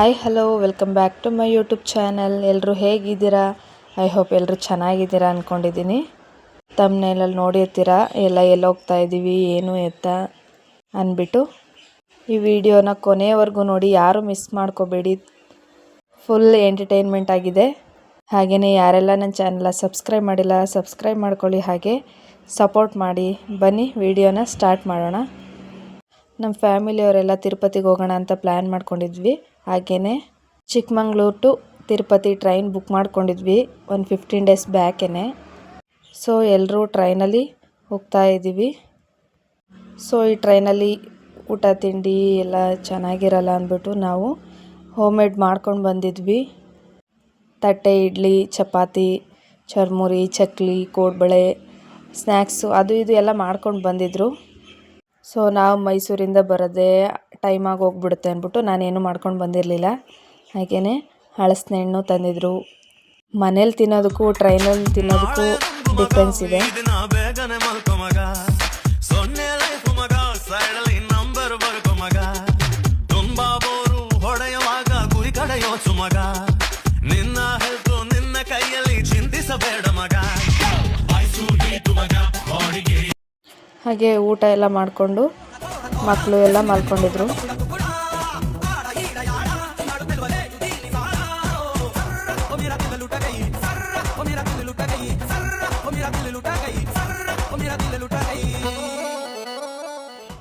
Hi hello welcome back to my YouTube channel. ಎಲ್ಲರೂ ಹೇಗಿದ್ದೀರಾ? I hope ಎಲ್ಲರೂ ಚೆನ್ನಾಗಿದ್ದೀರಾ ಅಂದ್ಕೊಂಡಿದ್ದೀನಿ. ತಮ್ಮನೇಲಲ್ಲಿ ನೋಡಿರ್ತೀರಾ ಎಲ್ಲಿ ಹೋಗ್ತಾ ಇದ್ದೀವಿ ಏನು ಎತ್ತ ಅಂದ್ಬಿಟ್ಟು. ಈ ವಿಡಿಯೋನ ಕೊನೆಯವರೆಗೂ ನೋಡಿ, ಯಾರು ಮಿಸ್ ಮಾಡ್ಕೋಬೇಡಿ. ಫುಲ್ ಎಂಟರ್ಟೈನ್ಮೆಂಟ್ ಆಗಿದೆ. ಹಾಗೆಯೇ ಯಾರೆಲ್ಲ ನನ್ನ ಚಾನಲ್ನ ಸಬ್ಸ್ಕ್ರೈಬ್ ಮಾಡಿಲ್ಲ ಸಬ್ಸ್ಕ್ರೈಬ್ ಮಾಡ್ಕೊಳ್ಳಿ, ಹಾಗೆ ಸಪೋರ್ಟ್ ಮಾಡಿ. ಬನ್ನಿ ವಿಡಿಯೋನ ಸ್ಟಾರ್ಟ್ ಮಾಡೋಣ. ನಮ್ಮ ಫ್ಯಾಮಿಲಿಯವರೆಲ್ಲ ತಿರುಪತಿಗೆ ಹೋಗೋಣ ಅಂತ ಪ್ಲ್ಯಾನ್ ಮಾಡ್ಕೊಂಡಿದ್ವಿ. ಹಾಗೆಯೇ Chikmagalur to Tirupati train book ಮಾಡ್ಕೊಂಡಿದ್ವಿ ಒಂದು 15 ಡೇಸ್ ಬ್ಯಾಕೇ. ಸೊ ಎಲ್ಲರೂ ಟ್ರೈನಲ್ಲಿ ಹೋಗ್ತಾ ಇದ್ದೀವಿ. ಸೊ ಈ ಟ್ರೈನಲ್ಲಿ ಊಟ ತಿಂಡಿ ಎಲ್ಲ ಚೆನ್ನಾಗಿರಲ್ಲ ಅಂದ್ಬಿಟ್ಟು ನಾವು ಹೋಮ್ ಮೇಡ್ ಮಾಡ್ಕೊಂಡು ಬಂದಿದ್ವಿ. ತಟ್ಟೆ ಇಡ್ಲಿ, ಚಪಾತಿ, ಚುರ್ಮುರಿ, ಚಕ್ಲಿ, ಕೋಡ್ಬಳೆ, ಸ್ನ್ಯಾಕ್ಸು ಅದು ಇದು ಎಲ್ಲ ಮಾಡ್ಕೊಂಡು ಬಂದಿದ್ರು. ಸೊ ನಾವು ಮೈಸೂರಿಂದ ಬರೋದೇ ಟೈಮಾಗಿ ಹೋಗ್ಬಿಡುತ್ತೆ ಅಂದ್ಬಿಟ್ಟು ನಾನೇನು ಮಾಡ್ಕೊಂಡು ಬಂದಿರಲಿಲ್ಲ. ಹಾಗೆಯೇ ಹಳಸಿನ ಹಣ್ಣು ತಂದಿದ್ರು. ಮನೇಲಿ ತಿನ್ನೋದಕ್ಕೂ ಟ್ರೈನಲ್ಲಿ ತಿನ್ನೋದಕ್ಕೂ ಡಿಫ್ರೆನ್ಸ್ ಇದೆ. ಹಾಗೆ ಊಟ ಎಲ್ಲ ಮಾಡಿಕೊಂಡು ಮಕ್ಕಳು ಎಲ್ಲ ಮಲ್ಕೊಂಡಿದ್ರು.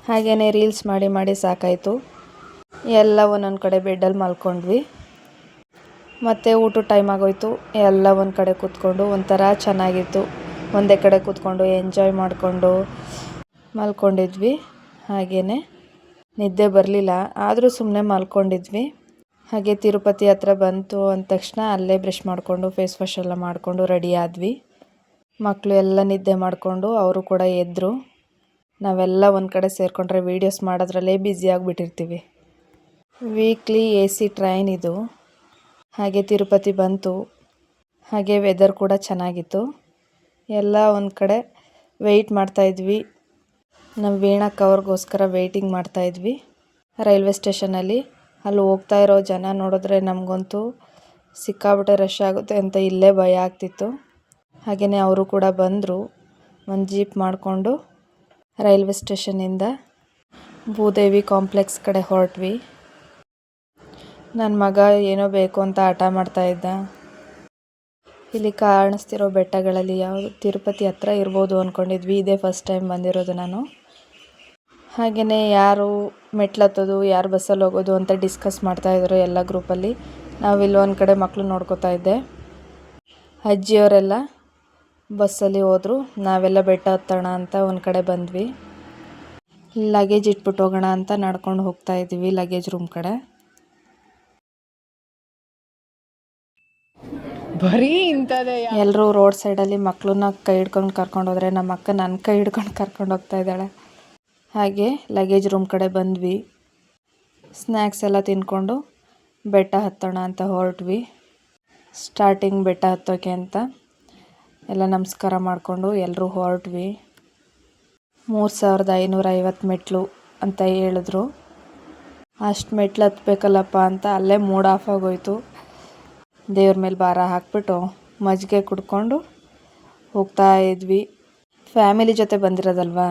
ಹಾಗೆಯೇ ರೀಲ್ಸ್ ಮಾಡಿ ಸಾಕಾಯಿತು. ಎಲ್ಲ ಒಂದೊಂದು ಕಡೆ ಬೆಡ್ಡಲ್ಲಿ ಮಲ್ಕೊಂಡ್ವಿ. ಮತ್ತು ಊಟ ಟೈಮ್ ಆಗೋಯ್ತು. ಎಲ್ಲ ಒಂದು ಕಡೆ ಕೂತ್ಕೊಂಡು ಒಂಥರ ಚೆನ್ನಾಗಿತ್ತು. ಒಂದೇ ಕಡೆ ಕೂತ್ಕೊಂಡು ಎಂಜಾಯ್ ಮಾಡಿಕೊಂಡು ಮಲ್ಕೊಂಡಿದ್ವಿ. ಹಾಗೆಯೇ ನಿದ್ದೆ ಬರಲಿಲ್ಲ, ಆದರೂ ಸುಮ್ಮನೆ ಮಲ್ಕೊಂಡಿದ್ವಿ. ಹಾಗೆ ತಿರುಪತಿ ಹತ್ರ ಬಂತು ಅಂದ ತಕ್ಷಣ ಅಲ್ಲೇ ಬ್ರಷ್ ಮಾಡಿಕೊಂಡು ಫೇಸ್ ವಾಶ್ ಎಲ್ಲ ಮಾಡಿಕೊಂಡು ರೆಡಿ ಆದ್ವಿ. ಮಕ್ಕಳು ಎಲ್ಲ ನಿದ್ದೆ ಮಾಡಿಕೊಂಡು ಅವರು ಕೂಡ ಎದ್ದರು. ನಾವೆಲ್ಲ ಒಂದು ಕಡೆ ಸೇರಿಕೊಂಡ್ರೆ ವೀಡಿಯೋಸ್ ಮಾಡೋದ್ರಲ್ಲೇ ಬ್ಯುಸಿಯಾಗಿಬಿಟ್ಟಿರ್ತೀವಿ. ವೀಕ್ಲಿ AC ಟ್ರೈನ್ ಇದು. ಹಾಗೆ ತಿರುಪತಿ ಬಂತು. ಹಾಗೆ ವೆದರ್ ಕೂಡ ಚೆನ್ನಾಗಿತ್ತು. ಎಲ್ಲ ಒಂದು ಕಡೆ ವೆಯ್ಟ್ ಮಾಡ್ತಾಯಿದ್ವಿ. ನಾವು ವೀಣಕ್ಕೆ ಅವ್ರಿಗೋಸ್ಕರ ವೆಯ್ಟಿಂಗ್ ಮಾಡ್ತಾಯಿದ್ವಿ ರೈಲ್ವೆ ಸ್ಟೇಷನಲ್ಲಿ. ಅಲ್ಲಿ ಹೋಗ್ತಾ ಇರೋ ಜನ ನೋಡಿದ್ರೆ ನಮಗಂತೂ ಸಿಕ್ಕಾಬಿಟ್ಟೆ ರಶ್ ಆಗುತ್ತೆ ಅಂತ ಇಲ್ಲೇ ಭಯ ಆಗ್ತಿತ್ತು. ಹಾಗೆಯೇ ಅವರು ಕೂಡ ಬಂದರು. ಒಂದು ಜೀಪ್ ಮಾಡಿಕೊಂಡು ರೈಲ್ವೆ ಸ್ಟೇಷನ್ನಿಂದ ಭೂದೇವಿ ಕಾಂಪ್ಲೆಕ್ಸ್ ಕಡೆ ಹೊರಟ್ವಿ. ನನ್ನ ಮಗ ಏನೋ ಬೇಕು ಅಂತ ಹಠ ಮಾಡ್ತಾಯಿದ್ದ. ಇಲ್ಲಿ ಕಾಣಿಸ್ತಿರೋ ಬೆಟ್ಟಗಳಲ್ಲಿ ಯಾವುದು ತಿರುಪತಿ ಹತ್ರ ಇರ್ಬೋದು ಅಂದ್ಕೊಂಡಿದ್ವಿ. ಇದೇ ಫಸ್ಟ್ ಟೈಮ್ ಬಂದಿರೋದು ನಾನು. ಹಾಗೆಯೇ ಯಾರು ಮೆಟ್ಲತ್ತೋದು ಯಾರು ಬಸ್ಸಲ್ಲಿ ಹೋಗೋದು ಅಂತ ಡಿಸ್ಕಸ್ ಮಾಡ್ತಾಯಿದ್ರು ಎಲ್ಲ ಗ್ರೂಪಲ್ಲಿ. ನಾವಿಲ್ಲಿ ಒಂದು ಕಡೆ ಮಕ್ಕಳು ನೋಡ್ಕೋತಾ ಇದ್ದೆ. ಅಜ್ಜಿಯವರೆಲ್ಲ ಬಸ್ಸಲ್ಲಿ ಹೋದರು. ನಾವೆಲ್ಲ ಬೆಟ್ಟ ಹತ್ತೋಣ ಅಂತ ಒಂದು ಕಡೆ ಬಂದ್ವಿ. ಲಗೇಜ್ ಇಟ್ಬಿಟ್ಟು ಹೋಗೋಣ ಅಂತ ನಡ್ಕೊಂಡು ಹೋಗ್ತಾ ಇದ್ದೀವಿ ಲಗೇಜ್ ರೂಮ್ ಕಡೆ. ಬರೀ ಇಂಥದ್ದೇ ಎಲ್ಲರೂ ರೋಡ್ ಸೈಡಲ್ಲಿ ಮಕ್ಕಳನ್ನ ಕೈ ಹಿಡ್ಕೊಂಡು ಕರ್ಕೊಂಡು ಹೋದರೆ ನಮ್ಮ ಅಕ್ಕ ನನ್ನ ಕೈ ಹಿಡ್ಕೊಂಡು ಕರ್ಕೊಂಡು ಹೋಗ್ತಾ ಇದ್ದಾಳೆ. ಹಾಗೆ ಲಗೇಜ್ ರೂಮ್ ಕಡೆ ಬಂದ್ವಿ. ಸ್ನ್ಯಾಕ್ಸ್ ಎಲ್ಲ ತಿಂದ್ಕೊಂಡು ಬೆಟ್ಟ ಹತ್ತೋಣ ಅಂತ ಹೊರಟ್ವಿ. ಸ್ಟಾರ್ಟಿಂಗ್ ಬೆಟ್ಟ ಹತ್ತೋಕೆ ಅಂತ ಎಲ್ಲ ನಮಸ್ಕಾರ ಮಾಡಿಕೊಂಡು ಎಲ್ಲರೂ ಹೊರಟ್ವಿ. 3550 ಮೆಟ್ಲು ಅಂತ ಹೇಳಿದ್ರು. ಅಷ್ಟು ಮೆಟ್ಲು ಹತ್ಬೇಕಲ್ಲಪ್ಪ ಅಂತ ಅಲ್ಲೇ ಮೂಡ್ ಆಫ್ ಆಗೋಯ್ತು. ದೇವ್ರ ಮೇಲೆ ಭಾರ ಹಾಕ್ಬಿಟ್ಟು ಮಜ್ಜಿಗೆ ಕುಡ್ಕೊಂಡು ಹೋಗ್ತಾ ಇದ್ವಿ. ಫ್ಯಾಮಿಲಿ ಜೊತೆ ಬಂದಿರೋದಲ್ವಾ,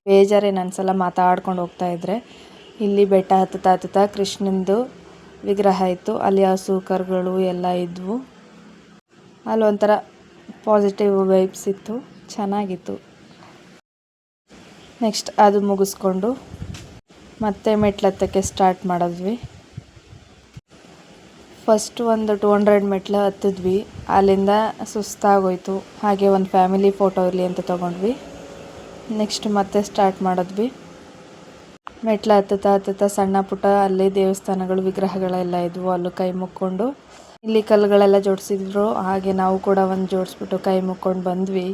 ಬೇಜಾರೇನು ಅನ್ಸಲ್ಲ ಮಾತಾಡ್ಕೊಂಡು ಹೋಗ್ತಾ ಇದ್ರೆ. ಇಲ್ಲಿ ಬೆಟ್ಟ ಹತ್ತುತ್ತಾ ಕೃಷ್ಣಂದು ವಿಗ್ರಹ ಇತ್ತು. ಅಲ್ಲಿ ಹಸು ಕರುಗಳು ಎಲ್ಲ ಇದ್ವು. ಅಲ್ಲಿ ಒಂಥರ ಪಾಸಿಟಿವ್ ವೈಬ್ಸ್ ಇತ್ತು, ಚೆನ್ನಾಗಿತ್ತು. ನೆಕ್ಸ್ಟ್ ಅದು ಮುಗಿಸ್ಕೊಂಡು ಮತ್ತೆ ಮೆಟ್ಲು ಹತ್ತಕ್ಕೆ ಸ್ಟಾರ್ಟ್ ಮಾಡಿದ್ವಿ. ಫಸ್ಟ್ ಒಂದು 200 ಮೆಟ್ಲು ಹತ್ತಿದ್ವಿ. ಅಲ್ಲಿಂದ ಸುಸ್ತಾಗೋಯ್ತು. ಹಾಗೆ ಒಂದು ಫ್ಯಾಮಿಲಿ ಫೋಟೋ ಇರಲಿ ಅಂತ ತೊಗೊಂಡ್ವಿ. ನೆಕ್ಸ್ಟ್ ಮತ್ತೆ ಸ್ಟಾರ್ಟ್ ಮಾಡಿದ್ವಿ. ಮೆಟ್ಲು ಹತ್ತುತ್ತಾ ಸಣ್ಣ ಪುಟ್ಟ ಅಲ್ಲಿ ದೇವಸ್ಥಾನಗಳು ವಿಗ್ರಹಗಳೆಲ್ಲ ಇದ್ವು. ಅಲ್ಲೂ ಕೈ ಮುಕ್ಕೊಂಡು ಇಲ್ಲಿ ಕಲ್ಲುಗಳೆಲ್ಲ ಜೋಡಿಸಿದ್ರು. ಹಾಗೆ ನಾವು ಕೂಡ ಒಂದು ಜೋಡಿಸ್ಬಿಟ್ಟು ಕೈ ಮುಕ್ಕೊಂಡು ಬಂದ್ವಿ.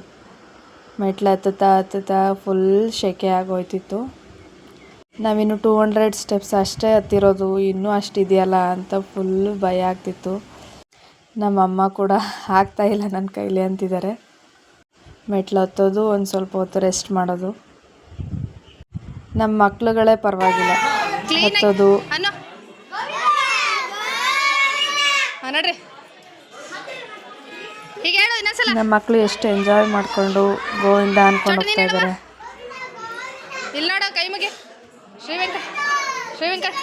ಮೆಟ್ಲು ಹತ್ತುತ್ತಾ ಫುಲ್ ಶೆಕೆ ಆಗೋಯ್ತಿತ್ತು. ನಾವಿನ್ನು 200 ಸ್ಟೆಪ್ಸ್ ಅಷ್ಟೇ ಹತ್ತಿರೋದು, ಇನ್ನೂ ಅಷ್ಟಿದೆಯಲ್ಲ ಅಂತ ಫುಲ್ಲು ಭಯ ಆಗ್ತಿತ್ತು. ನಮ್ಮಮ್ಮ ಕೂಡ ಆಗ್ತಾಯಿಲ್ಲ ನನ್ನ ಕೈಲಿ ಅಂತಿದ್ದಾರೆ. ಮೆಟ್ಲು ಹತ್ತೋದು, ಒಂದು ಸ್ವಲ್ಪ ಹೊತ್ತು ರೆಸ್ಟ್ ಮಾಡೋದು. ನಮ್ಮ ಮಕ್ಳುಗಳೇ ಪರವಾಗಿಲ್ಲ, ಹತ್ತೋದು ನಮ್ಮ ಮಕ್ಕಳು ಎಷ್ಟು ಎಂಜಾಯ್ ಮಾಡಿಕೊಂಡು ಗೋವಿಂದ ಅನ್ಕೊಂಡು ಹೋಗ್ತಾ ಇದ್ದಾರೆ. ಇಲ್ಲಿ ನೋಡು ಕೈ ಮುಗಿ ಶ್ರೀವೆಂಕಟ್ ಶ್ರೀವೆಂಕಟ್.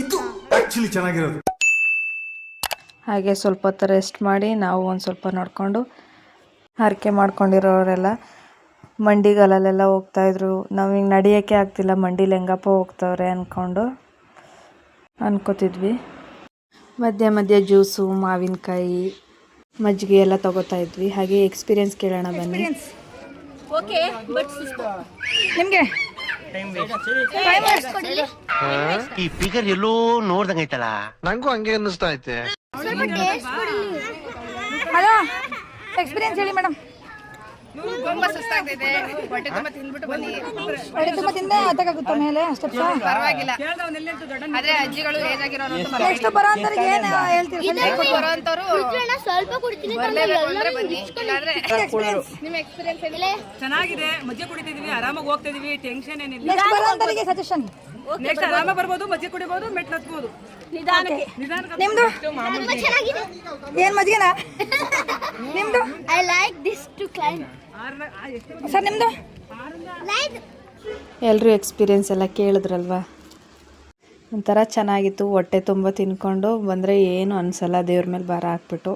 ಇದು ಆಕ್ಚುಲಿ ಚೆನ್ನಾಗಿರೋದು. ಹಾಗೆ ಸ್ವಲ್ಪ ಹೊತ್ತು ರೆಸ್ಟ್ ಮಾಡಿ ನಾವು ಒಂದು ಸ್ವಲ್ಪ ನೋಡಿಕೊಂಡು ಹರಕೆ ಮಾಡ್ಕೊಂಡಿರೋರೆಲ್ಲ ಮಂಡಿಗಾಲಲ್ಲೆಲ್ಲ ಹೋಗ್ತಾಯಿದ್ರು. ನಾವು ಹಿಂಗೆ ನಡೆಯೋಕ್ಕೆ ಆಗ್ತಿಲ್ಲ, ಮಂಡಿಲಿ ಹೆಂಗಪ್ಪ ಹೋಗ್ತವ್ರೆ ಅನ್ಕೋತಿದ್ವಿ. ಮಧ್ಯೆ ಮಧ್ಯೆ ಜ್ಯೂಸು, ಮಾವಿನಕಾಯಿ, ಮಜ್ಜಿಗೆ ಎಲ್ಲ ತಗೋತಾ ಇದ್ವಿ. ಹಾಗೆ ಎಕ್ಸ್ಪೀರಿಯನ್ಸ್ ಕೇಳೋಣ ಬನ್ನಿ. ನಿಮಗೆ ಈ ಫಿಗರ್ ಎಲ್ಲೋ ನೋಡ್ದಂಗೈತಲ್ಲ. ನಂಗೂ ಹಂಗೆ ಅನ್ನಿಸ್ತಾ ಐತೆ. ಹಲೋ ಎಕ್ಸ್ಪೀರಿಯನ್ಸ್ ಹೇಳಿ ಮೇಡಮ್. ತುಂಬಾ ಸುಸ್ತಾಗ್ತಿದೆ, ಹೊಟ್ಟೆ ತುಂಬಾ ತಿಂದ್ಬಿಟ್ಟು ಬನ್ನಿ. ಹೊಟ್ಟೆ ತುಂಬಾ ತಿಂದ ಅದಾಗುತ್ತ ಮೇಲೆ ಅಷ್ಟೇ ಪರವಾಗಿಲ್ಲ. ಆದ್ರೆ ಅಜ್ಜಿಗಳು ಏಜ್ ಆಗಿರೋರು ನೆಕ್ಸ್ಟ್ ಬರೋಂತರಿಗೆ ಏನು ಹೇಳ್ತೀರಿ? ಬರೋಂತವರು ಸ್ವಲ್ಪ ಕುಡಿತೀನಿ ಅಂದ್ರೆ ಬನ್ನಿ, ಇಲ್ಲಾಂದ್ರೆ ನಿಮ್ಮ ಎಕ್ಸ್ಪೀರಿಯನ್ಸ್ ಹೇಳಿ. ಚೆನ್ನಾಗಿದೆ, ಮಜ್ಜಿಗೆ ಕುಡಿತಿದೀವಿ, ಆರಾಮಾಗಿ ಹೋಗ್ತಾ ಇದೀವಿ, ಟೆನ್ಷನ್ ಏನಿಲ್ಲ. ನೆಕ್ಸ್ಟ್ ಬರೋಂತರಿಗೆ ಸಜೆಷನ್ ನೆಕ್ಸ್ಟ್ ಆರಾಮಾಗಿ ಬರ್ಬೋದು, ಮಜ್ಜಿಗೆ ಕುಡಿಬಹುದು, ಮೆಟ್ಲು ಹತ್ಬಹುದು ನಿಧಾನಕ್ಕೆ. ನಿಮ್ದು ಏನ್ ಮಜ್ಜಿಗೆನಾ ನಿಮ್ದು? I like this to climb. Sir ನಿಮ್ದು? ಎಲ್ಲರೂ ಎಕ್ಸ್ಪೀರಿಯನ್ಸ್ ಎಲ್ಲ ಕೇಳಿದ್ರಲ್ವ, ಒಂಥರ ಚೆನ್ನಾಗಿತ್ತು. ಹೊಟ್ಟೆ ತುಂಬ ತಿನ್ಕೊಂಡು ಬಂದರೆ ಏನು ಅನಿಸಲ್ಲ, ದೇವ್ರ ಮೇಲೆ ಭಾರ ಹಾಕ್ಬಿಟ್ಟು.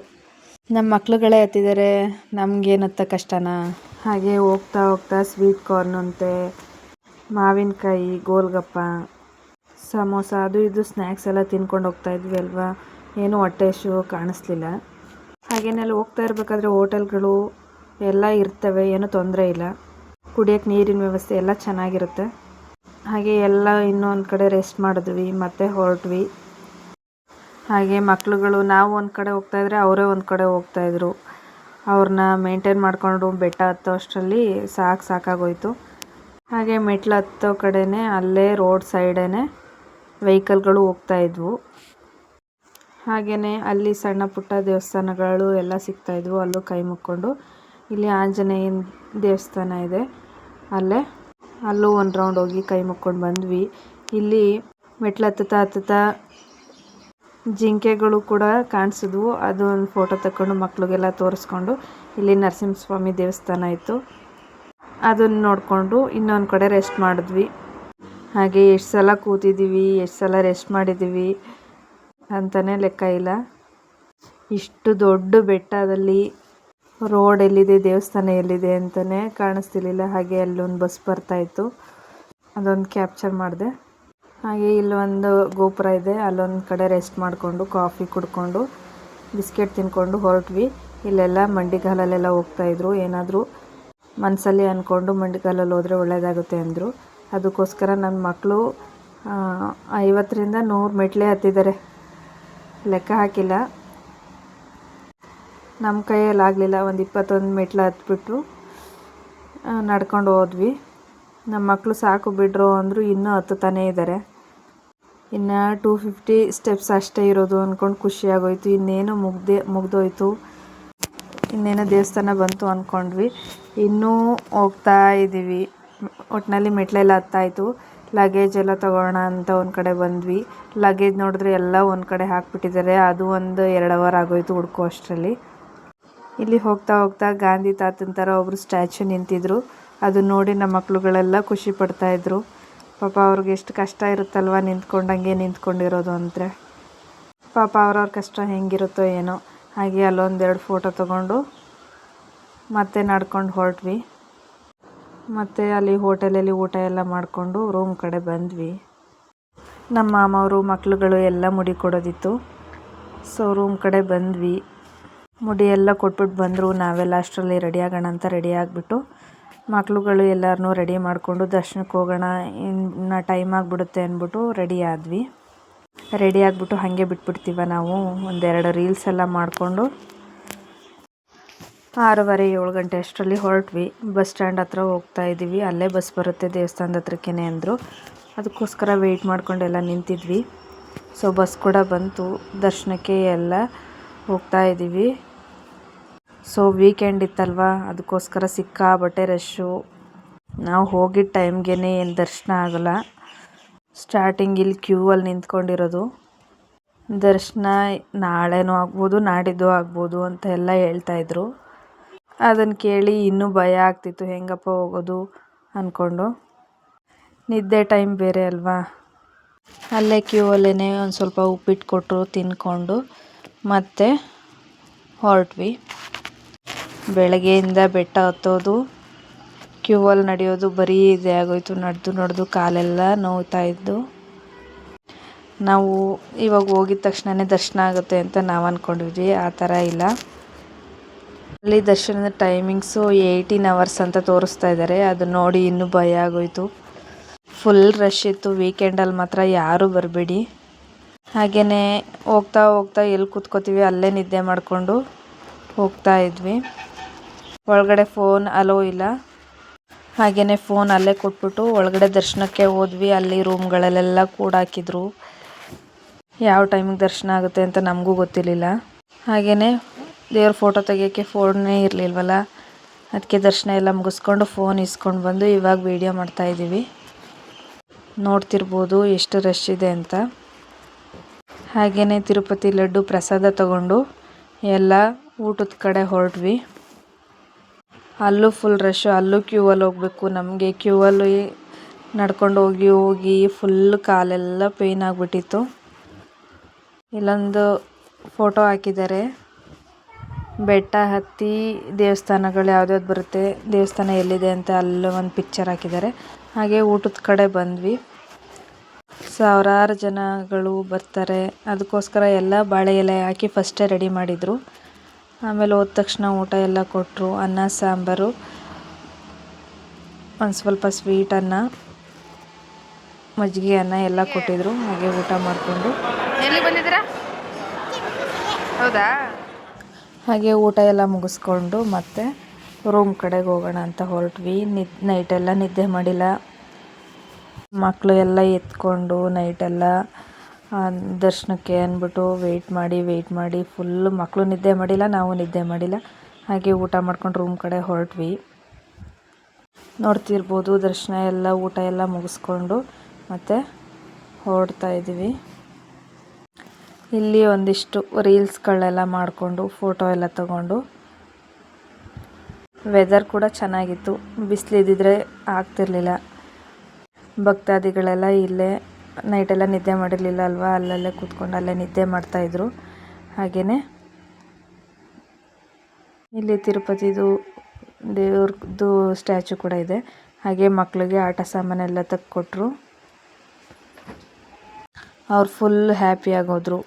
ನಮ್ಮ ಮಕ್ಳುಗಳೇ ಹತ್ತಿದ್ದಾರೆ, ನಮಗೇನತ್ತ ಕಷ್ಟನಾ. ಹಾಗೆ ಹೋಗ್ತಾ ಹೋಗ್ತಾ ಸ್ವೀಟ್ ಕಾರ್ನ್ ಅಂತೆ, ಮಾವಿನಕಾಯಿ, ಗೋಲ್ಗಪ್ಪ, ಸಮೋಸ, ಅದು ಇದು ಸ್ನ್ಯಾಕ್ಸ್ ಎಲ್ಲ ತಿನ್ಕೊಂಡು ಹೋಗ್ತಾ ಇದ್ವಿ ಅಲ್ವಾ. ಏನು ಹೊಟ್ಟೆ ಕಾಣಿಸ್ಲಿಲ್ಲ. ಹಾಗೇನೆಲ್ಲ ಹೋಗ್ತಾ ಇರಬೇಕಾದ್ರೆ ಹೋಟೆಲ್ಗಳು ಎಲ್ಲ ಇರ್ತವೆ, ಏನೂ ತೊಂದರೆ ಇಲ್ಲ. ಕುಡಿಯೋಕ್ಕೆ ನೀರಿನ ವ್ಯವಸ್ಥೆ ಎಲ್ಲ ಚೆನ್ನಾಗಿರುತ್ತೆ. ಹಾಗೆ ಎಲ್ಲ ಇನ್ನೊಂದು ಕಡೆ ರೆಸ್ಟ್ ಮಾಡಿದ್ವಿ, ಮತ್ತೆ ಹೊರಟ್ವಿ. ಹಾಗೆ ಮಕ್ಳುಗಳು ನಾವು ಒಂದು ಕಡೆ ಹೋಗ್ತಾಯಿದ್ರೆ ಅವರೇ ಒಂದು ಕಡೆ ಹೋಗ್ತಾಯಿದ್ರು. ಅವ್ರನ್ನ ಮೇಂಟೈನ್ ಮಾಡಿಕೊಂಡು ಬೆಟ್ಟ ಹತ್ತೋ ಅಷ್ಟರಲ್ಲಿ ಸಾಕಾಗೋಯ್ತು. ಹಾಗೆ ಮೆಟ್ಲು ಹತ್ತೋ ಕಡೆನೇ ಅಲ್ಲೇ ರೋಡ್ ಸೈಡೇ ವೆಹಿಕಲ್ಗಳು ಹೋಗ್ತಾಯಿದ್ವು. ಹಾಗೆಯೇ ಅಲ್ಲಿ ಸಣ್ಣ ಪುಟ್ಟ ದೇವಸ್ಥಾನಗಳು ಎಲ್ಲ ಸಿಗ್ತಾಯಿದ್ವು. ಅಲ್ಲೂ ಕೈ ಮುಕ್ಕೊಂಡು, ಇಲ್ಲಿ ಆಂಜನೇಯನ ದೇವಸ್ಥಾನ ಇದೆ, ಅಲ್ಲೂ ಒಂದು ರೌಂಡ್ ಹೋಗಿ ಕೈ ಮುಕ್ಕೊಂಡು ಬಂದ್ವಿ. ಇಲ್ಲಿ ಮೆಟ್ಲು ಹತ್ತುತ್ತಾ ಜಿಂಕೆಗಳು ಕೂಡ ಕಾಣಿಸಿದ್ವು. ಅದು ಒಂದು ಫೋಟೋ ತಗೊಂಡು ಮಕ್ಳಿಗೆಲ್ಲ ತೋರಿಸ್ಕೊಂಡು, ಇಲ್ಲಿ ನರಸಿಂಹಸ್ವಾಮಿ ದೇವಸ್ಥಾನ ಇತ್ತು, ಅದನ್ನು ನೋಡಿಕೊಂಡು ಇನ್ನೊಂದು ಕಡೆ ರೆಸ್ಟ್ ಮಾಡಿದ್ವಿ. ಹಾಗೆ ಎಷ್ಟು ಸಲ ಕೂತಿದ್ದೀವಿ, ಎಷ್ಟು ಸಲ ರೆಸ್ಟ್ ಮಾಡಿದ್ದೀವಿ ಅಂತಲೇ ಲೆಕ್ಕ ಇಲ್ಲ. ಇಷ್ಟು ದೊಡ್ಡ ಬೆಟ್ಟದಲ್ಲಿ ರೋಡ್ ಎಲ್ಲಿದೆ, ದೇವಸ್ಥಾನ ಎಲ್ಲಿದೆ ಅಂತಲೇ ಕಾಣಿಸ್ತಿರ್ಲಿಲ್ಲ. ಹಾಗೆ ಅಲ್ಲೊಂದು ಬಸ್ ಬರ್ತಾಯಿತ್ತು, ಅದೊಂದು ಕ್ಯಾಪ್ಚರ್ ಮಾಡಿದೆ. ಹಾಗೆ ಇಲ್ಲೊಂದು ಗೋಪುರ ಇದೆ, ಅಲ್ಲೊಂದು ಕಡೆ ರೆಸ್ಟ್ ಮಾಡಿಕೊಂಡು ಕಾಫಿ ಕುಡ್ಕೊಂಡು ಬಿಸ್ಕೆಟ್ ತಿನ್ಕೊಂಡು ಹೊರಟ್ವಿ. ಇಲ್ಲೆಲ್ಲ ಮಂಡಿಗಾಲಲ್ಲೆಲ್ಲ ಹೋಗ್ತಾಯಿದ್ರು. ಏನಾದರೂ ಮನಸ್ಸಲ್ಲಿ ಅಂದ್ಕೊಂಡು ಮಂಡಿಗಾಲಲ್ಲಿ ಹೋದರೆ ಒಳ್ಳೆಯದಾಗುತ್ತೆ ಅಂದರು. ಅದಕ್ಕೋಸ್ಕರ ನನ್ನ ಮಕ್ಕಳು 50ರಿಂದ 100 ಮೆಟ್ಲೆ ಹತ್ತಿದ್ದಾರೆ, ಲೆಕ್ಕ ಹಾಕಿಲ್ಲ. ನಮ್ಮ ಕೈಯಲ್ಲಿ ಆಗಲಿಲ್ಲ, ಒಂದು 21 ಮೆಟ್ಲು ಹತ್ಬಿಟ್ಟು ನಡ್ಕೊಂಡು ಹೋದ್ವಿ. ನಮ್ಮ ಮಕ್ಕಳು ಸಾಕು ಬಿಡ್ರು ಅಂದರು, ಇನ್ನೂ ಹತ್ತುತ್ತಾನೇ ಇದ್ದಾರೆ. ಇನ್ನು 250 ಸ್ಟೆಪ್ಸ್ ಅಷ್ಟೇ ಇರೋದು ಅಂದ್ಕೊಂಡು ಖುಷಿಯಾಗೋಯ್ತು. ಇನ್ನೇನು ಮುಗ್ದೋಯ್ತು, ಇನ್ನೇನು ದೇವಸ್ಥಾನ ಬಂತು ಅಂದ್ಕೊಂಡ್ವಿ. ಇನ್ನೂ ಹೋಗ್ತಾ ಇದ್ದೀವಿ. ಒಟ್ಟಿನಲ್ಲಿ ಮೆಟ್ಲೆಲ್ಲ ಹತ್ತಾಯಿತು. ಲಗೇಜ್ ಎಲ್ಲ ತೊಗೊಳ್ಳೋಣ ಅಂತ ಒಂದು ಕಡೆ ಬಂದ್ವಿ. ಲಗೇಜ್ ನೋಡಿದ್ರೆ ಎಲ್ಲ ಒಂದು ಕಡೆ ಹಾಕ್ಬಿಟ್ಟಿದ್ದಾರೆ. ಅದು ಒಂದು 2 ಅವರ್ ಆಗೋಯ್ತು ಹುಡ್ಕೋ ಅಷ್ಟರಲ್ಲಿ. ಇಲ್ಲಿ ಹೋಗ್ತಾ ಹೋಗ್ತಾ ಗಾಂಧಿ ತಾತನ ಥರ ಒಬ್ಬರು ಸ್ಟ್ಯಾಚ್ಯೂ ನಿಂತಿದ್ರು. ಅದು ನೋಡಿ ನಮ್ಮ ಮಕ್ಳುಗಳೆಲ್ಲ ಖುಷಿ ಪಡ್ತಾಯಿದ್ರು. ಪಾಪ ಅವ್ರಿಗೆ ಎಷ್ಟು ಕಷ್ಟ ಇರುತ್ತಲ್ವ ನಿಂತ್ಕೊಂಡಂಗೆ ನಿಂತ್ಕೊಂಡಿರೋದು ಅಂದರೆ. ಪಾಪ ಅವ್ರವ್ರ ಕಷ್ಟ ಹೆಂಗಿರುತ್ತೋ ಏನೋ. ಹಾಗೆ ಅಲ್ಲೊಂದೆರಡು ಫೋಟೋ ತೊಗೊಂಡು ಮತ್ತೆ ನಡ್ಕೊಂಡು ಹೊರಟ್ವಿ. ಮತ್ತು ಅಲ್ಲಿ ಹೋಟೆಲಲ್ಲಿ ಊಟ ಎಲ್ಲ ಮಾಡಿಕೊಂಡು ರೂಮ್ ಕಡೆ ಬಂದ್ವಿ. ನಮ್ಮ ಮಾಮವರು ಮಕ್ಳುಗಳು ಎಲ್ಲ ಮುಡಿ ಕೊಡೋದಿತ್ತು, ಸೊ ರೂಮ್ ಕಡೆ ಬಂದ್ವಿ. ಮುಡಿ ಎಲ್ಲ ಕೊಟ್ಬಿಟ್ಟು ಬಂದರು. ನಾವೆಲ್ಲ ಅಷ್ಟರಲ್ಲಿ ರೆಡಿ ಆಗೋಣ ಅಂತ ರೆಡಿ ಆಗಿಬಿಟ್ಟು ಮಕ್ಳುಗಳು ಎಲ್ಲರನ್ನೂ ರೆಡಿ ಮಾಡಿಕೊಂಡು ದರ್ಶನಕ್ಕೆ ಹೋಗೋಣ, ಇನ್ನು ಟೈಮ್ ಆಗಿಬಿಡುತ್ತೆ ಅಂದ್ಬಿಟ್ಟು ರೆಡಿ ಆದ್ವಿ. ರೆಡಿ ಆಗಿಬಿಟ್ಟು ಹಾಗೆ ಬಿಟ್ಬಿಡ್ತೀವ ನಾವು. 1-2 ರೀಲ್ಸ್ ಎಲ್ಲ ಮಾಡಿಕೊಂಡು 6:30-7 ಗಂಟೆ ಅಷ್ಟರಲ್ಲಿ ಹೊರಟ್ವಿ. ಬಸ್ ಸ್ಟ್ಯಾಂಡ್ ಹತ್ರ ಹೋಗ್ತಾ ಇದ್ದೀವಿ. ಅಲ್ಲೇ ಬಸ್ ಬರುತ್ತೆ ದೇವಸ್ಥಾನದ ಹತ್ರಕ್ಕೇ ಅಂದರು. ಅದಕ್ಕೋಸ್ಕರ ವೆಯ್ಟ್ ಮಾಡ್ಕೊಂಡೆಲ್ಲ ನಿಂತಿದ್ವಿ. ಸೊ ಬಸ್ ಕೂಡ ಬಂತು. ದರ್ಶನಕ್ಕೆ ಎಲ್ಲ ಹೋಗ್ತಾ ಇದ್ದೀವಿ. ಸೊ ವೀಕೆಂಡ್ ಇತ್ತಲ್ವ, ಅದಕ್ಕೋಸ್ಕರ ಸಿಕ್ಕಾಬಟ್ಟೆ ರಶ್ಶು. ನಾವು ಹೋಗಿದ್ದ ಟೈಮ್ಗೆ ಏನು ದರ್ಶನ ಆಗೋಲ್ಲ. ಸ್ಟಾರ್ಟಿಂಗ್ ಇಲ್ಲಿ ಕ್ಯೂ ಅಲ್ಲಿ ನಿಂತ್ಕೊಂಡಿರೋದು. ದರ್ಶನ ನಾಳೆನೂ ಆಗ್ಬೋದು ನಾಡಿದ್ದು ಆಗ್ಬೋದು ಅಂತ ಎಲ್ಲ ಹೇಳ್ತಾಯಿದ್ರು. ಅದನ್ನು ಕೇಳಿ ಇನ್ನೂ ಭಯ ಆಗ್ತಿತ್ತು, ಹೆಂಗಪ್ಪ ಹೋಗೋದು ಅಂದ್ಕೊಂಡು. ನಿದ್ದೆ ಟೈಮ್ ಬೇರೆ ಅಲ್ವಾ. ಅಲ್ಲೇ ಕ್ಯೂ ಅಲ್ಲೇ ಒಂದು ಸ್ವಲ್ಪ ಉಪ್ಪಿಟ್ಟು ಕೊಟ್ಟರು, ತಿಂದ್ಕೊಂಡು ಮತ್ತೆ ಹೊರಟ್ವಿ. ಬೆಳಗ್ಗೆಯಿಂದ ಬೆಟ್ಟ ಹತ್ತೋದು, ಕ್ಯೂ ಅಲ್ಲಿ ನಡೆಯೋದು ಬರೀ ಇದೇ ಆಗೋಯ್ತು. ನಡೆದು ಕಾಲೆಲ್ಲ ನೋವ್ತಾ ಇದ್ದು. ನಾವು ಇವಾಗ ಹೋಗಿದ ತಕ್ಷಣವೇ ದರ್ಶನ ಆಗುತ್ತೆ ಅಂತ ನಾವು ಅಂದ್ಕೊಂಡಿದ್ವಿ, ಆ ಥರ ಇಲ್ಲ. ಅಲ್ಲಿ ದರ್ಶನದ ಟೈಮಿಂಗ್ಸು 18 hours ಅಂತ ತೋರಿಸ್ತಾ ಇದ್ದಾರೆ. ಅದು ನೋಡಿ ಇನ್ನೂ ಭಯ ಆಗೋಯ್ತು. ಫುಲ್ ರಶ್ ಇತ್ತು. ವೀಕೆಂಡಲ್ಲಿ ಮಾತ್ರ ಯಾರೂ ಬರಬೇಡಿ. ಹಾಗೆಯೇ ಹೋಗ್ತಾ ಎಲ್ಲಿ ಕೂತ್ಕೋತೀವಿ ಅಲ್ಲೇ ನಿದ್ದೆ ಮಾಡಿಕೊಂಡು ಹೋಗ್ತಾ ಇದ್ವಿ. ಒಳಗಡೆ ಫೋನ್ ಅಲೋ ಇಲ್ಲ. ಹಾಗೆಯೇ ಫೋನ್ ಅಲ್ಲೇ ಕೊಟ್ಬಿಟ್ಟು ಒಳಗಡೆ ದರ್ಶನಕ್ಕೆ ಹೋದ್ವಿ. ಅಲ್ಲಿ ರೂಮ್ಗಳಲ್ಲೆಲ್ಲ ಕೂಡ ಹಾಕಿದ್ರು. ಯಾವ ಟೈಮಿಗೆ ದರ್ಶನ ಆಗುತ್ತೆ ಅಂತ ನಮಗೂ ಗೊತ್ತಿರಲಿಲ್ಲ. ಹಾಗೆಯೇ ದೇವ್ರ ಫೋಟೋ ತೆಗಿಯೋಕ್ಕೆ ಫೋನೇ ಇರಲಿಲ್ವಲ್ಲ, ಅದಕ್ಕೆ ದರ್ಶನ ಎಲ್ಲ ಮುಗಿಸ್ಕೊಂಡು ಫೋನ್ ಇಸ್ಕೊಂಡು ಬಂದು ಇವಾಗ ವೀಡಿಯೋ ಮಾಡ್ತಾಯಿದ್ದೀವಿ. ನೋಡ್ತಿರ್ಬೋದು ಎಷ್ಟು ರಶ್ ಇದೆ ಅಂತ. ಹಾಗೆಯೇ ತಿರುಪತಿ ಲಡ್ಡು ಪ್ರಸಾದ ತಗೊಂಡು ಎಲ್ಲ ಊಟದ ಕಡೆ ಹೊರಟ್ವಿ. ಅಲ್ಲೂ ಫುಲ್ ರಶ್ಶು. ಅಲ್ಲೂ ಕ್ಯೂ ಅಲ್ಲಿ ಹೋಗಬೇಕು. ನಮಗೆ ಕ್ಯೂ ಅಲ್ಲಿ ನಡ್ಕೊಂಡು ಹೋಗಿ ಫುಲ್ ಕಾಲೆಲ್ಲ ಪೇಯ್ನ್ ಆಗಿಬಿಟ್ಟಿತ್ತು. ಇಲ್ಲೊಂದು ಫೋಟೋ ಹಾಕಿದ್ದಾರೆ. ಬೆಟ್ಟ ಹತ್ತಿ ದೇವಸ್ಥಾನಗಳು ಯಾವ್ದ್ಯಾವ್ದು ಬರುತ್ತೆ, ದೇವಸ್ಥಾನ ಎಲ್ಲಿದೆ ಅಂತ ಅಲ್ಲಿ ಒಂದು ಪಿಕ್ಚರ್ ಹಾಕಿದ್ದಾರೆ. ಹಾಗೆ ಊಟದ ಕಡೆ ಬಂದ್ವಿ. ಸಾವಿರಾರು ಜನಗಳು ಬರ್ತಾರೆ, ಅದಕ್ಕೋಸ್ಕರ ಎಲ್ಲ ಬಾಳೆ ಎಲೆ ಹಾಕಿ ಫಸ್ಟೇ ರೆಡಿ ಮಾಡಿದರು. ಆಮೇಲೆ ಹೋದ ತಕ್ಷಣ ಊಟ ಎಲ್ಲ ಕೊಟ್ಟರು. ಅನ್ನ ಸಾಂಬಾರು, ಒಂದು ಸ್ವಲ್ಪ ಸ್ವೀಟ್ ಅನ್ನ, ಮಜ್ಜಿಗೆ ಅನ್ನ ಎಲ್ಲ ಕೊಟ್ಟಿದ್ರು. ಹಾಗೆ ಊಟ ಮಾಡಿಕೊಂಡು ಎಲ್ಲಿ ಬಂದಿದ್ದೀರಾ? ಹೌದಾ? ಹಾಗೆ ಊಟ ಎಲ್ಲ ಮುಗಿಸ್ಕೊಂಡು ಮತ್ತೆ ರೂಮ್ ಕಡೆಗೆ ಹೋಗೋಣ ಅಂತ ಹೊರಟ್ವಿ. ನೈಟೆಲ್ಲ ನಿದ್ದೆ ಮಾಡಿಲ್ಲ. ಮಕ್ಕಳು ಎಲ್ಲ ಎತ್ಕೊಂಡು ನೈಟೆಲ್ಲ ದರ್ಶನಕ್ಕೆ ಅಂದ್ಬಿಟ್ಟು ವೆಯ್ಟ್ ಮಾಡಿ ಫುಲ್ಲು ಮಕ್ಕಳು ನಿದ್ದೆ ಮಾಡಿಲ್ಲ, ನಾವು ನಿದ್ದೆ ಮಾಡಿಲ್ಲ. ಹಾಗೆ ಊಟ ಮಾಡ್ಕೊಂಡು ರೂಮ್ ಕಡೆ ಹೊರಟ್ವಿ. ನೋಡ್ತಿರ್ಬೋದು ದರ್ಶನ ಎಲ್ಲ ಊಟ ಎಲ್ಲ ಮುಗಿಸ್ಕೊಂಡು ಮತ್ತೆ ಹೊರಡ್ತಾ ಇದ್ದೀವಿ. ಇಲ್ಲಿ ಒಂದಿಷ್ಟು ರೀಲ್ಸ್ಗಳೆಲ್ಲ ಮಾಡಿಕೊಂಡು ಫೋಟೋ ಎಲ್ಲ ತಗೊಂಡು. ವೆದರ್ ಕೂಡ ಚೆನ್ನಾಗಿತ್ತು. ಬಿಸಿಲಿದ್ದಿದ್ರೆ ಆಗ್ತಿರ್ಲಿಲ್ಲ. ಭಕ್ತಾದಿಗಳೆಲ್ಲ ಇಲ್ಲೇ ನೈಟೆಲ್ಲ ನಿದ್ದೆ ಮಾಡಿರಲಿಲ್ಲ ಅಲ್ವಾ, ಅಲ್ಲಲ್ಲೇ ಕೂತ್ಕೊಂಡು ಅಲ್ಲೇ ನಿದ್ದೆ ಮಾಡ್ತಾಯಿದ್ರು. ಹಾಗೆಯೇ ಇಲ್ಲಿ ತಿರುಪತಿದು ದೇವ್ರದ್ದು ಸ್ಟ್ಯಾಚು ಕೂಡ ಇದೆ. ಹಾಗೆ ಮಕ್ಕಳಿಗೆ ಆಟ ಸಾಮಾನೆಲ್ಲ ತೆಗೆದುಕೊಟ್ರು. ಅವ್ರು ಫುಲ್ ಹ್ಯಾಪಿ ಆಗೋದ್ರು.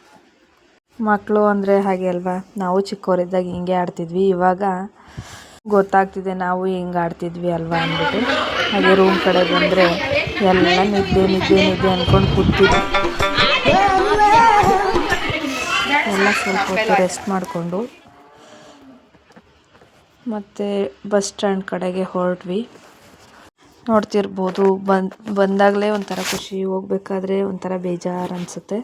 ಮಕ್ಕಳು ಅಂದರೆ ಹಾಗೆ ಅಲ್ವಾ, ನಾವು ಚಿಕ್ಕವರಿದ್ದಾಗ ಹಿಂಗೆ ಆಡ್ತಿದ್ವಿ. ಇವಾಗ ಗೊತ್ತಾಗ್ತಿದೆ ನಾವು ಹಿಂಗೆ ಆಡ್ತಿದ್ವಿ ಅಲ್ವಾ ಅಂದ್ಬಿಟ್ಟು. ಹಾಗೆ ರೂಮ್ ಕಡೆ ಬಂದರೆ ಎಲ್ಲ ನಿದ್ದೆ ಅಂದ್ಕೊಂಡು ಕೂತಿದ್ವಿ. ಎಲ್ಲ ಸ್ವಲ್ಪ ಹೊತ್ತು ರೆಸ್ಟ್ ಮಾಡಿಕೊಂಡು ಮತ್ತು ಬಸ್ ಸ್ಟ್ಯಾಂಡ್ ಕಡೆಗೆ ಹೊರಟ್ವಿ. ನೋಡ್ತಿರ್ಬೋದು ಬಂದಾಗಲೇ ಒಂಥರ ಖುಷಿ, ಹೋಗ್ಬೇಕಾದ್ರೆ ಒಂಥರ ಬೇಜಾರು ಅನಿಸುತ್ತೆ.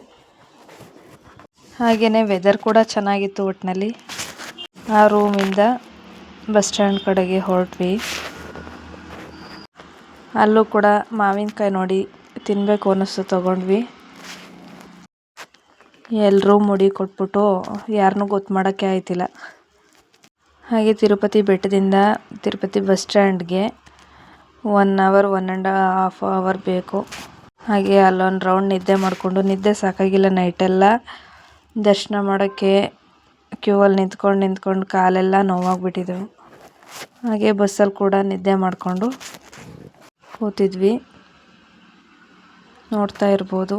ಹಾಗೆಯೇ ವೆದರ್ ಕೂಡ ಚೆನ್ನಾಗಿತ್ತು. ಒಟ್ಟಿನಲ್ಲಿ ಆ ರೂಮಿಂದ ಬಸ್ ಸ್ಟ್ಯಾಂಡ್ ಕಡೆಗೆ ಹೊರಟ್ವಿ. ಅಲ್ಲೂ ಕೂಡ ಮಾವಿನಕಾಯಿ ನೋಡಿ ತಿನ್ನಬೇಕು ಅನ್ನಿಸ್ತು, ತಗೊಂಡ್ವಿ. ಎಲ್ಲರೂ ಮುಡಿ ಕೊಟ್ಬಿಟ್ಟು ಯಾರನ್ನೂ ಗೊತ್ತು ಮಾಡೋಕ್ಕೆ ಆಯ್ತಿಲ್ಲ. ಹಾಗೆ ತಿರುಪತಿ ಬೆಟ್ಟದಿಂದ ತಿರುಪತಿ ಬಸ್ ಸ್ಟ್ಯಾಂಡ್ಗೆ 1 hour 1.5 hour ಬೇಕು. ಹಾಗೆ ಅಲ್ಲೊಂದು ರೌಂಡ್ ನಿದ್ದೆ ಮಾಡಿಕೊಂಡು, ನಿದ್ದೆ ಸಾಕಾಗಿಲ್ಲ ನೈಟೆಲ್ಲ ದರ್ಶನ ಮಾಡೋಕ್ಕೆ ಕ್ಯೂ ಅಲ್ಲಿ ನಿಂತ್ಕೊಂಡು ಕಾಲೆಲ್ಲ ನೋವಾಗ್ಬಿಟ್ಟಿದ್ದೆವು. ಹಾಗೆ ಬಸ್ಸಲ್ಲಿ ಕೂಡ ನಿದ್ದೆ ಮಾಡಿಕೊಂಡು ಕೂತಿದ್ವಿ. ನೋಡ್ತಾ ಇರ್ಬೋದು.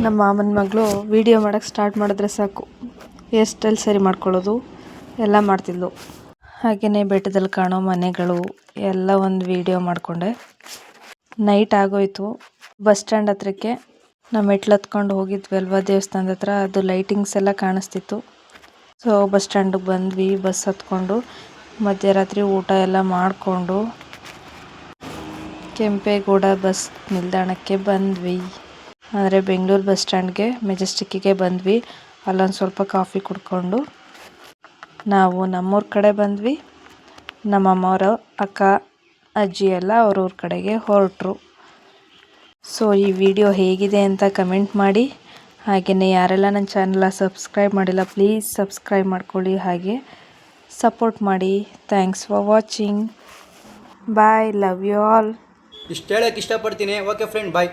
ನಮ್ಮ ಮಾಮನ ಮಗಳು ವಿಡಿಯೋ ಮಾಡೋಕ್ಕೆ ಸ್ಟಾರ್ಟ್ ಮಾಡಿದ್ರೆ ಸಾಕು, ಹೇರ್ ಸ್ಟೈಲ್ ಸರಿ ಮಾಡ್ಕೊಳ್ಳೋದು ಎಲ್ಲ ಮಾಡ್ತಿದ್ಲು. ಹಾಗೆಯೇ ಬೆಟ್ಟದಲ್ಲಿ ಕಾಣೋ ಮನೆಗಳು ಎಲ್ಲ ಒಂದು ವಿಡಿಯೋ ಮಾಡಿಕೊಂಡೆ. ನೈಟ್ ಆಗೋಯ್ತು. ಬಸ್ ಸ್ಟ್ಯಾಂಡ್ ಹತ್ರಕ್ಕೆ ನಾವು ಮೆಟ್ಲು ಹತ್ಕೊಂಡು ಹೋಗಿದ್ವಿ ಅಲ್ವಾ ದೇವಸ್ಥಾನದ ಹತ್ರ, ಅದು ಲೈಟಿಂಗ್ಸ್ ಎಲ್ಲ ಕಾಣಿಸ್ತಿತ್ತು. ಸೊ ಬಸ್ ಸ್ಟ್ಯಾಂಡಿಗೆ ಬಂದ್ವಿ. ಬಸ್ ಹತ್ಕೊಂಡು ಮಧ್ಯರಾತ್ರಿ ಊಟ ಎಲ್ಲ ಮಾಡಿಕೊಂಡು ಕೆಂಪೇಗೌಡ ಬಸ್ ನಿಲ್ದಾಣಕ್ಕೆ ಬಂದ್ವಿ. ಅಂದರೆ ಬೆಂಗಳೂರು ಬಸ್ ಸ್ಟ್ಯಾಂಡ್ಗೆ ಮೆಜೆಸ್ಟಿಕ್ಕಿಗೆ ಬಂದ್ವಿ. ಅಲ್ಲೊಂದು ಸ್ವಲ್ಪ ಕಾಫಿ ಕುಡ್ಕೊಂಡು ನಾವು ನಮ್ಮೂರ ಕಡೆ ಬಂದ್ವಿ. ನಮ್ಮಮ್ಮವರು, ಅಕ್ಕ, ಅಜ್ಜಿ ಎಲ್ಲ ಅವ್ರವ್ರ ಕಡೆಗೆ ಹೊರಟರು. ಸೊ ಈ ವಿಡಿಯೋ ಹೇಗಿದೆ ಅಂತ ಕಮೆಂಟ್ ಮಾಡಿ. ಹಾಗೆಯೇ ಯಾರೆಲ್ಲ ನನ್ನ ಚಾನಲ್ನ ಸಬ್ಸ್ಕ್ರೈಬ್ ಮಾಡಿಲ್ಲ ಪ್ಲೀಸ್ ಸಬ್ಸ್ಕ್ರೈಬ್ ಮಾಡ್ಕೊಳ್ಳಿ, ಹಾಗೆ ಸಪೋರ್ಟ್ ಮಾಡಿ. Thanks for watching. Bye, love you all. ಇಷ್ಟು ಹೇಳೋಕ್ಕೆ ಇಷ್ಟಪಡ್ತೀನಿ. ಓಕೆ ಫ್ರೆಂಡ್, ಬಾಯ್.